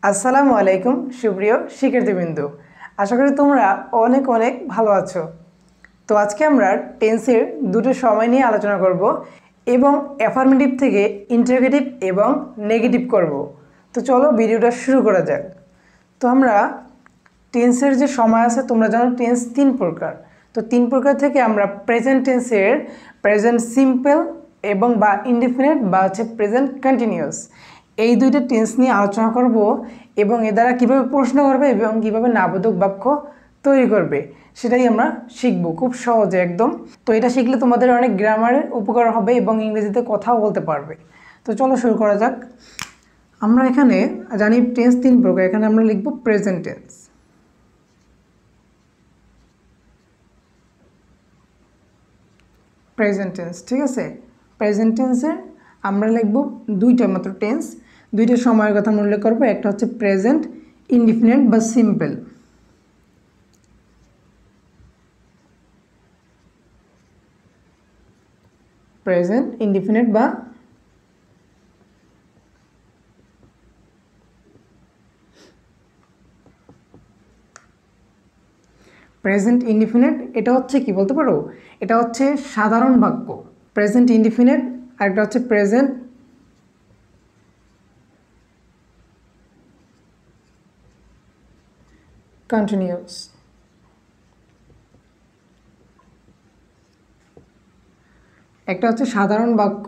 আসসালামু আলাইকুম সুপ্রিয় শিক্ষার্থীবৃন্দ, আশা করি তোমরা অনেক অনেক ভালো আছো। তো আজকে আমরা টেন্সের দুটো সময় নিয়ে আলোচনা করব এবং অ্যাফার্মেটিভ থেকে ইন্টারোগেটিভ এবং নেগেটিভ করব। তো চলো ভিডিওটা শুরু করা যাক। তো আমরা টেন্সের যে সময় আছে, তোমরা জানো টেন্স তিন প্রকার। তো তিন প্রকার থেকে আমরা প্রেজেন্ট টেন্সের প্রেজেন্ট সিম্পল এবং বা ইনডিফিনিট বা হচ্ছে প্রেজেন্ট কন্টিনিউয়াস, এই দুইটা টেন্স নিয়ে আলোচনা করব এবং এ দ্বারা কীভাবে প্রশ্ন করবে এবং কীভাবে নাবোধক বাক্য তৈরি করবে সেটাই আমরা শিখব খুব সহজে একদম। তো এটা শিখলে তোমাদের অনেক গ্রামারের উপকার হবে এবং ইংরেজিতে কথাও বলতে পারবে। তো চলো শুরু করা যাক। আমরা এখানে জানি টেন্স তিন প্রকার, এখানে আমরা লিখব প্রেজেন্ট টেন্স। প্রেজেন্ট টেন্স, ঠিক আছে। প্রেজেন্ট টেন্সের আমরা লিখব দুইটা মাত্র টেন্স, দুইটা সময়ের কথা আমরা উল্লেখ করবো। একটা হচ্ছে প্রেজেন্ট ইনডিফিনিট বা সিম্পল, প্রেজেন্ট ইনডিফিনিট বা প্রেজেন্ট ইনডিফিনিট। এটা হচ্ছে কি বলতে পারো, এটা হচ্ছে সাধারণ বাক্য প্রেজেন্ট ইনডিফিনিট, আর একটা হচ্ছে প্রেজেন্ট কন্টিনিউয়াস। একটা হচ্ছে সাধারণ বাক্য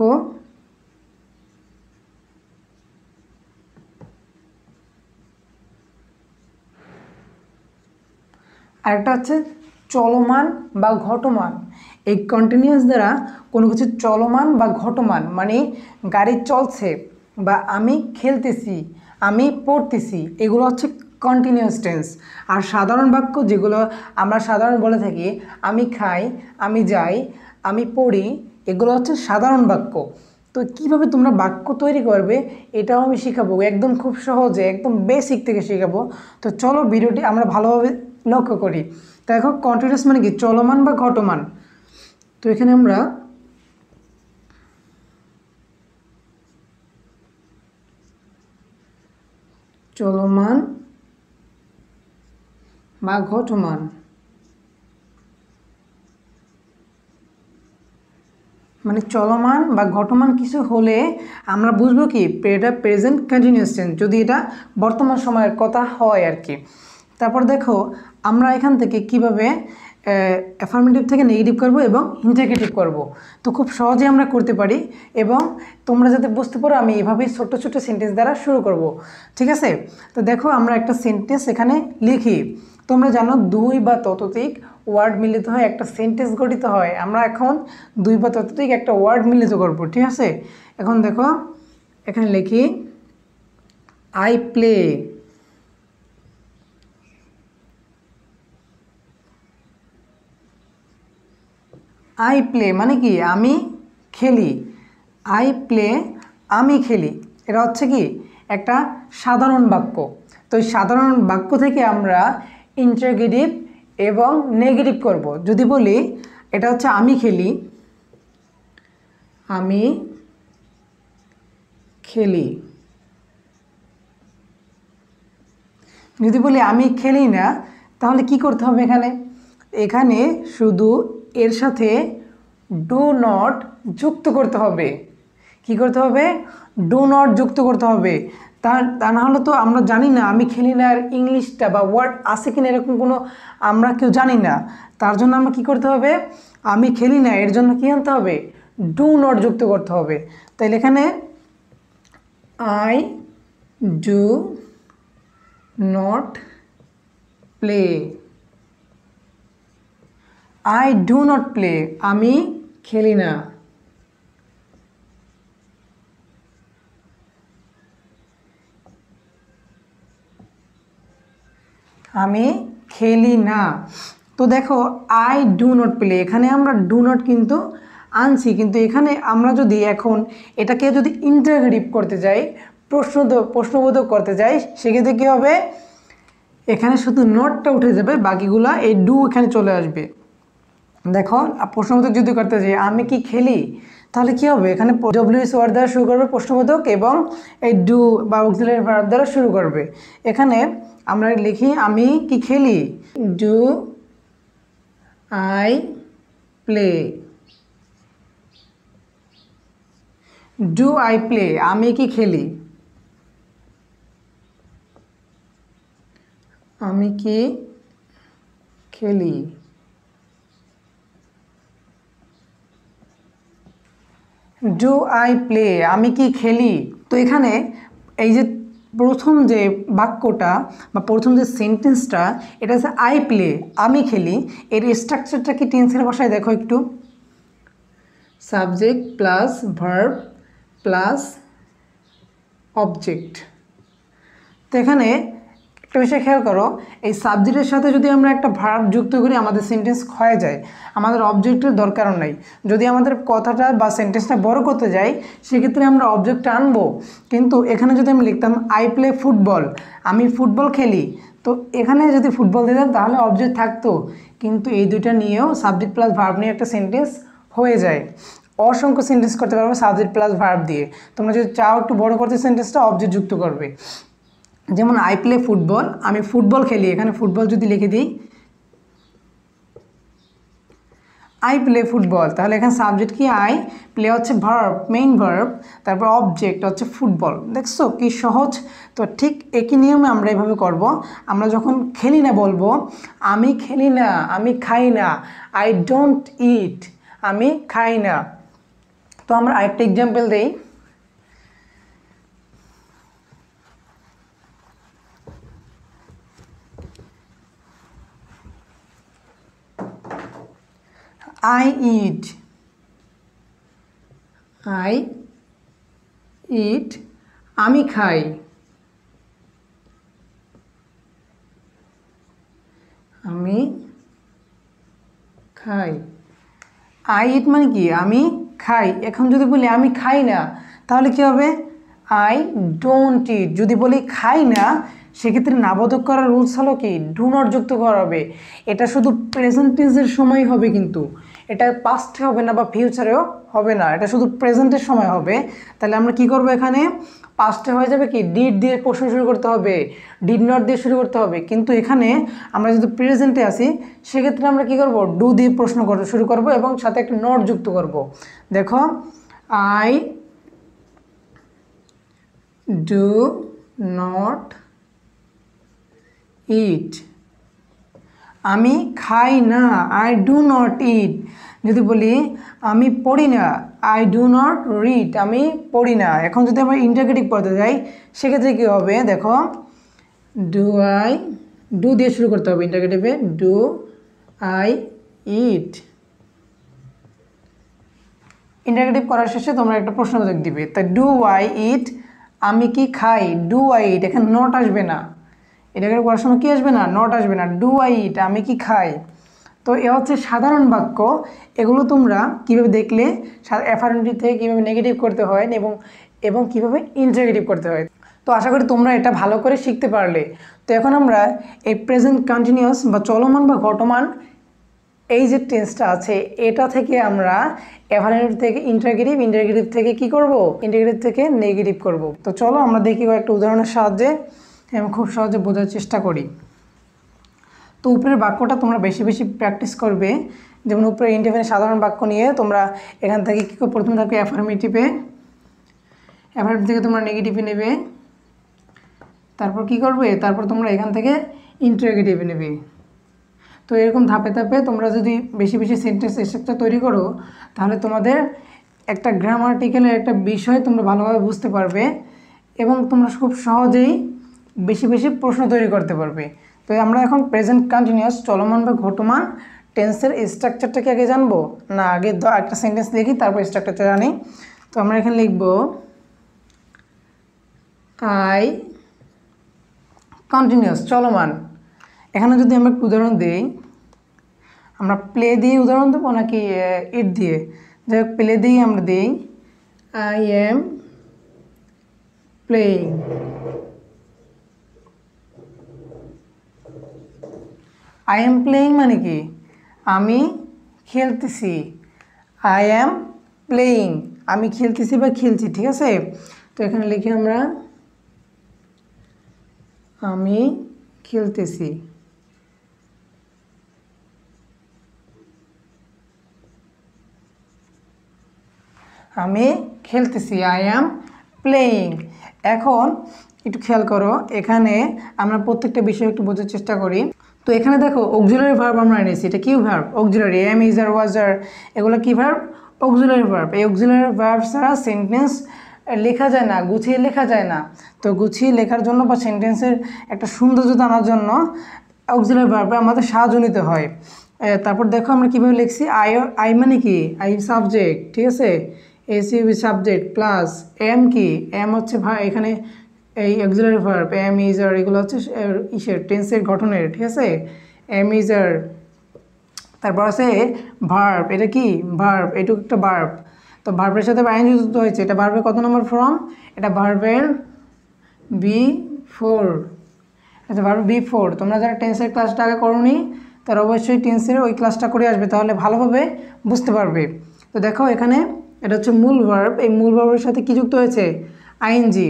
আর একটা হচ্ছে চলমান বা ঘটমান। এই কন্টিনিউয়াস দ্বারা কোনো কিছু চলমান বা ঘটমান, মানে গাড়ি চলছে বা আমি খেলতেছি, আমি পড়তেছি, এগুলো হচ্ছে কন্টিনিউয়াস টেন্স। আর সাধারণ বাক্য যেগুলো আমরা সাধারণ বলে থাকি, আমি খাই, আমি যাই, আমি পড়ি, এগুলো হচ্ছে সাধারণ বাক্য। তো কিভাবে তোমরা বাক্য তৈরি করবে এটাও আমি শেখাবো একদম খুব সহজে, একদম বেসিক থেকে শেখাবো। তো চলো ভিডিওটি আমরা ভালোভাবে লক্ষ্য করি। দেখো কন্টিনিউয়াস মানে কি, চলমান বা ঘটমান। তো এখানে আমরা চলমান বা ঘটমান মানে চলমান বা ঘটমান কিছু হলে আমরা বুঝবো কি এটা প্রেজেন্ট কন্টিনিউয়াস টেন্স, যদি এটা বর্তমান সময়ের কথা হয় আর কি। তারপর দেখো আমরা এখান থেকে কিভাবে অ্যাফার্মেটিভ থেকে নেগেটিভ করব এবং ইন্টারোগেটিভ করব। তো খুব সহজে আমরা করতে পারি এবং তোমরা যাতে বুঝতে পারো আমি এভাবেই ছোট্ট ছোট্ট সেন্টেন্স দ্বারা শুরু করব, ঠিক আছে। তো দেখো আমরা একটা সেন্টেন্স এখানে লিখি। তোমরা জানো দুই বা ততোধিক ওয়ার্ড মিলিত হয় একটা সেন্টেন্স গঠিত হয়। আমরা এখন দুই বা ততোধিক একটা ওয়ার্ড মিলিত করব, ঠিক আছে। এখন দেখো এখানে লিখি আই প্লে, আই প্লে মানে কি আমি খেলি, আই প্লে আমি খেলি। এটা হচ্ছে কি একটা সাধারণ বাক্য। তো এই সাধারণ বাক্য থেকে আমরা ইন্টারোগেটিভ এবং নেগেটিভ করব। যদি বলি এটা হচ্ছে আমি খেলি, আমি খেলি। যদি বলি আমি খেলি না, তাহলে কি করতে হবে এখানে, এখানে শুধু এর সাথে ডু নট যুক্ত করতে হবে। কি করতে হবে, ডু নট যুক্ত করতে হবে। তা না হলে তো আমরা জানি না আমি খেলি না আর ইংলিশটা বা ওয়ার্ড আছে কিনা এরকম কোনো আমরা কেউ জানি না। তার জন্য আমরা কি করতে হবে, আমি খেলি না এর জন্য কি আনতে হবে, ডু নট যুক্ত করতে হবে। তাইলে এখানে I do not play, I do not play আমি খেলি না, আমি খেলি না। তো দেখো আই ডু নট প্লে, এখানে আমরা ডু নট কিন্তু আনছি, কিন্তু এখানে আমরা যদি এখন এটাকে যদি ইন্টারোগেটিভ করতে যাই, প্রশ্নবোধক করতে যাই, সেক্ষেত্রে কী হবে, এখানে শুধু নটটা উঠে যাবে, বাকিগুলা এই ডু এখানে চলে আসবে। দেখো প্রশ্নবোধক যদি করতে যাই আমি কি খেলি, তাহলে কি হবে, এখানে ডব্লিউএস ওয়ার্ড দ্বারা শুরু করবে প্রশ্নবোধক এবং এই ডু বা অক্সিলারি ভার্ব দ্বারা শুরু করবে। এখানে আমরা লিখি আমি কি খেলি, do I play, do I play, আমি কি খেলি, আমি কি খেলি। ডু আই প্লে, আমি কি খেলি। তো এখানে এই যে প্রথম যে বাক্যটা বা প্রথম যে সেন্টেন্সটা, এটা হচ্ছে আই প্লে, আমি খেলি। এর স্ট্রাকচারটা কি টেন্সের ভাষায় দেখো একটু, subject plus verb plus object. তো এখানে একটা বিষয় খেয়াল করো, এই সাবজেক্টের সাথে যদি আমরা একটা ভার্ব যুক্ত করি আমাদের সেন্টেন্স ক্ষয়ে যায়, আমাদের অবজেক্টের দরকারও নাই। যদি আমাদের কথাটা বা সেন্টেন্সটা বড় করতে যাই সেক্ষেত্রে আমরা অবজেক্টটা আনবো, কিন্তু এখানে যদি আমি লিখতাম আই প্লে ফুটবল, আমি ফুটবল খেলি, তো এখানে যদি ফুটবল দিতাম তাহলে অবজেক্ট থাকতো, কিন্তু এই দুইটা নিয়েও সাবজেক্ট প্লাস ভার্ব নিয়ে একটা সেন্টেন্স হয়ে যায়। অসংখ্য সেন্টেন্স করতে পারবে সাবজেক্ট প্লাস ভার্ব দিয়ে। তোমরা যদি চাও একটু বড় করতে সেন্টেন্সটা অবজেক্ট যুক্ত করবে, যেমন আই প্লে ফুটবল, আমি ফুটবল খেলি, এখানে ফুটবল যদি লিখে দিই আই প্লে ফুটবল, তাহলে এখানে সাবজেক্ট কি আই, প্লে হচ্ছে ভার্ব, মেইন ভার্ব, তারপর অবজেক্ট হচ্ছে ফুটবল। দেখছো কি সহজ। তো ঠিক একই নিয়মে আমরা এইভাবে করব। আমরা যখন খেলি না বলবো আমি খেলি না, আমি খাই না, আই ডোন্ট ইট, আমি খাই না। তো আমরা আরেকটা এক্সাম্পল দেই, I eat, I eat, আমি খাই, আমি খাই। আই ইট মানে কি, আমি খাই। এখন যদি বলি আমি খাই না তাহলে কি হবে, আই ডোন্ট ইট। যদি বলি খাই না সেক্ষেত্রে নাবোধক করার রুলস হলো কি, ডু নট যুক্ত করা হবে। এটা শুধু প্রেজেন্ট টেন্সের সময় হবে, কিন্তু এটা পাস্টে হবে না বা ফিউচারেও হবে না, এটা শুধু প্রেজেন্টের সময় হবে। তাহলে আমরা কি করব, এখানে পাস্টে হয়ে যাবে কি, ডিড দিয়ে প্রশ্ন শুরু করতে হবে, ডিড নট দিয়ে শুরু করতে হবে। কিন্তু এখানে আমরা যদি প্রেজেন্টে আসি সেক্ষেত্রে আমরা কি করব, ডু দিয়ে প্রশ্ন শুরু করব এবং সাথে একটা নট যুক্ত করব। দেখো আই ডু নট ইট, আমি খাই না, আই ডু নট ইট। যদি বলি আমি পড়ি না, আই ডু নট রিড, আমি পড়ি না। এখন যদি আমরা ইন্টারগেটিভ পড়তে যাই সেক্ষেত্রে কী হবে, দেখো ডু আই, ডু দিয়ে শুরু করতে হবে ইন্টারগেটিভে, ডু আই ইট। ইন্টারগেটিভ করার শেষে তোমরা একটা প্রশ্নবোধক দিবে, তাই ডু আই ইট, আমি কি খাই, ডু আই ইট, এখানে নট আসবে না, এটাকে করার সময় কী আসবে না, নট আসবে না, ডু আই ইট, আমি কি খাই। তো এ হচ্ছে সাধারণ বাক্য। এগুলো তোমরা কীভাবে দেখলে অ্যাফার্মেটিভ থেকে কীভাবে নেগেটিভ করতে হয় এবং কীভাবে ইন্টারগেটিভ করতে হয়। তো আশা করি তোমরা এটা ভালো করে শিখতে পারলে। তো এখন আমরা এই প্রেজেন্ট কন্টিনিউয়াস বা চলমান বা ঘটমান এই যে টেন্সটা আছে এটা থেকে আমরা অ্যাফার্মেটিভ থেকে ইন্টারগেটিভ, ইন্টারগেটিভ থেকে কি করব, ইন্টারগেটিভ থেকে নেগেটিভ করব। তো চলো আমরা দেখি একটা উদাহরণের সাহায্যে এবং খুব সহজে বোঝার চেষ্টা করি। তো উপরের বাক্যটা তোমরা বেশি বেশি প্র্যাকটিস করবে। যেমন উপরে ইন্ডিফিনিট সাধারণ বাক্য নিয়ে তোমরা এখান থেকে কী করে, প্রথমে থাকবে অ্যাফার্মেটিভে, অ্যাফার্মেটিভ থেকে তোমরা নেগেটিভে নেবে, তারপর কি করবে, তারপর তোমরা এখান থেকে ইন্টারগেটিভে নেবে। তো এরকম ধাপে ধাপে তোমরা যদি বেশি বেশি সেন্টেন্স স্ট্রাকচার তৈরি করো তাহলে তোমাদের একটা গ্রামাটিক্যালের একটা বিষয় তোমরা ভালোভাবে বুঝতে পারবে এবং তোমরা খুব সহজেই বেশি বেশি প্রশ্ন তৈরি করতে পারবে। তো আমরা এখন প্রেজেন্ট কন্টিনিউয়াস চলমান বা ঘটমান টেন্সের স্ট্রাকচারটাকে আগে জানবো না, আগে একটা সেন্টেন্স দেখি তারপর স্ট্রাকচারটা জানি। তো আমরা এখানে লিখব আই কন্টিনিউয়াস চলমান। এখানে যদি আমরা একটু উদাহরণ দিই, আমরা প্লে দিয়ে উদাহরণ দেবো নাকি ইট দিয়ে, যাই হোক প্লে দিয়েই আমরা দিই, I am playing, I am playing মানে কি, আমি খেলতেছি, আই এম প্লেয়িং, আমি খেলতেছি বা খেলছি, ঠিক আছে। তো এখানে লিখি আমরা আমি খেলতেছি। আমি খেলতেছি, আই অ্যাম প্লেয়িং। এখন একটু খেয়াল করো, এখানে আমরা প্রত্যেকটা বিষয় একটু বোঝার চেষ্টা করি। তো এখানে দেখো অক্সিলারি ভার্ব আমরা এনেছি, এটা কি ভার্ব? অক্সিলারি, এম, ইজ, আর, ওয়াজ, আর, এগুলো কি ভার্ব? Auxiliary verb. এই অক্সিলারি ভার্ব ছাড়া সেন্টেন্স লেখা যায় না, গুছিয়ে লেখা যায় না। তো গুছিয়ে লেখার জন্য বা সেন্টেন্সের একটা সৌন্দর্যতা আনার জন্য অক্সিলারি ভার্বে আমাদের সাহায্য নিতে হয়। তারপর দেখো আমরা কীভাবে লিখছি, আই মানে কি? আই সাবজেক্ট, ঠিক আছে, এসইউবি সাবজেক্ট প্লাস এম কি? এম হচ্ছে এখানে এই অক্সিলারি ভার্ব, এম, ইজ, আর, এগুলো হচ্ছে ইসের টেন্সের গঠনের, ঠিক আছে। এম, ইজ, আর, তারপর আছে ভার্ব, এটা কি ভার্ব? এটুকু একটা ভার্ব। তো ভার্বের সাথে আইএনজি যুক্ত হয়েছে, এটা ভার্বের কত নম্বর ফর্ম? এটা ভার্বের B4, আচ্ছা ভার্ব B4। তোমরা যারা টেন্সের ক্লাসটা আগে করোনি তারা অবশ্যই টেন্সের ওই ক্লাসটা করে আসবে, তাহলে ভালোভাবে বুঝতে পারবে। তো দেখো এখানে এটা হচ্ছে মূল ভার্ব, এই মূল ভার্বের সাথে কি যুক্ত হয়েছে? আইএনজি।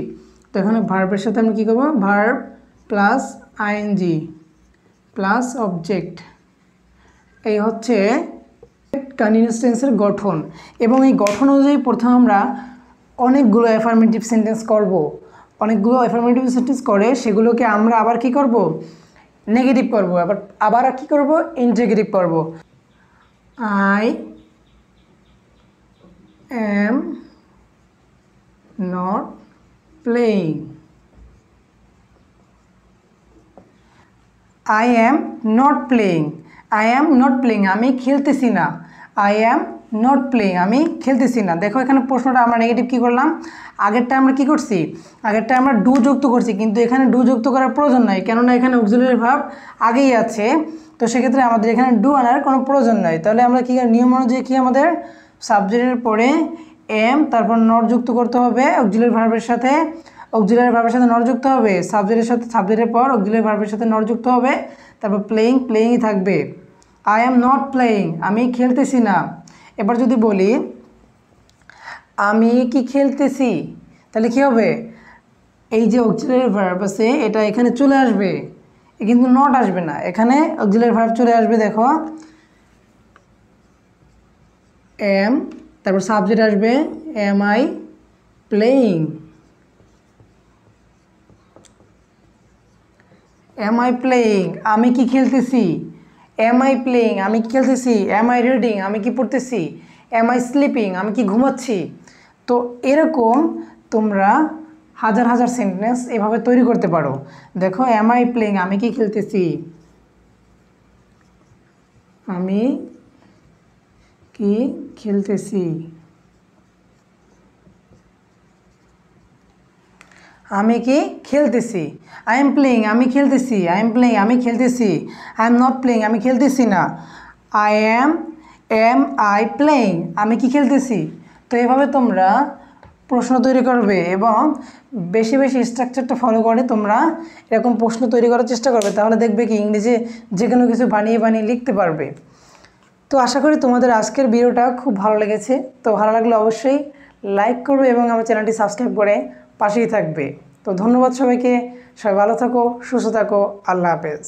তো এখানে ভার্বের সাথে আমরা কী করবো? Verb plus ING plus object, এই হচ্ছে কন্টিনিউয়াস টেন্সের গঠন। এবং এই গঠন অনুযায়ী প্রথমে আমরা অনেকগুলো অ্যাফার্মেটিভ সেন্টেন্স করব। অনেকগুলো অ্যাফার্মেটিভ সেন্টেন্স করে সেগুলোকে আমরা আবার কি করব? নেগেটিভ করব, আবার কি করব? ইন্টিগ্রেটিভ করব। I am not playing, I am not playing, I am not playing, আমি খেলতেছি না। আই অ্যাম নট প্লেয়িং, আমি খেলতেছি না। দেখো এখানে প্রশ্নটা আমরা নেগেটিভ কী করলাম? আগেরটা আমরা কি করছি? আগেরটা আমরা ডু যুক্ত করছি, কিন্তু এখানে ডু যুক্ত করার প্রয়োজন নাই, কেননা এখানে অক্সিলারি ভার্ব আগেই আছে। তো সেক্ষেত্রে আমাদের এখানে ডু আনার কোনো প্রয়োজন নাই। তাহলে আমরা কি নিয়ম অনুযায়ী কি আমাদের সাবজেক্টের পরে এম, তারপর নট যুক্ত করতে হবে অক্সিলারি ভার্বের সাথে, অক্সিলারি ভার্বের সাথে নট যুক্ত হবে, সাবজেক্টের সাথে সাবজেক্টের পর অক্সিলারি ভার্বের সাথে নট যুক্ত হবে, তারপর প্লেয়িং, প্লেয়িংই থাকবে। আই অ্যাম নট প্লেয়িং, আমি খেলতেছি না। এবার যদি বলি আমি কি খেলতেছি, তাহলে কী হবে? এই যে অক্সিলারি ভার্ব আছে এটা এখানে চলে আসবে, কিন্তু নট আসবে না, এখানে অক্সিলারি ভার্ব চলে আসবে। দেখো এম, তারপর সাবজেক্ট আসবে am I playing, am I playing, আমি কি খেলতেছি। এম আই প্লেয়িং, আমি কি খেলতেছি। এম আই রিডিং, আমি কি পড়তেছি। এম আই স্লিপিং, আমি কি ঘুমাচ্ছি। তো এরকম তোমরা হাজার হাজার সেন্টেন্স এভাবে তৈরি করতে পারো। দেখো এম আই প্লেয়িং, আমি কি খেলতেছি, আমি কি খেলতেছি, আমি কি খেলতেছি। আই এম প্লেয়িং, আমি খেলতেছি। আই এম প্লেয়িং, আমি খেলতেছি। আই এম নট প্লেয়িং, আমি খেলতেছি না। আই এম আই প্লেয়িং, আমি কি খেলতেছি। তো এভাবে তোমরা প্রশ্ন তৈরি করবে এবং বেশি বেশি স্ট্রাকচারটা ফলো করে তোমরা এরকম প্রশ্ন তৈরি করার চেষ্টা করবে, তাহলে দেখবে কি ইংরেজি যে কোনো কিছু বানিয়ে বানিয়ে লিখতে পারবে। তো আশা করি তোমাদের আজকের ভিডিওটা খুব ভালো লেগেছে। তো ভালো লাগলে অবশ্যই লাইক করবে এবং আমার চ্যানেলটি সাবস্ক্রাইব করে পাশেই থাকবে। তো ধন্যবাদ সবাইকে, সবাই ভালো থাকো, সুস্থ থাকো, আল্লাহ হাফেজ।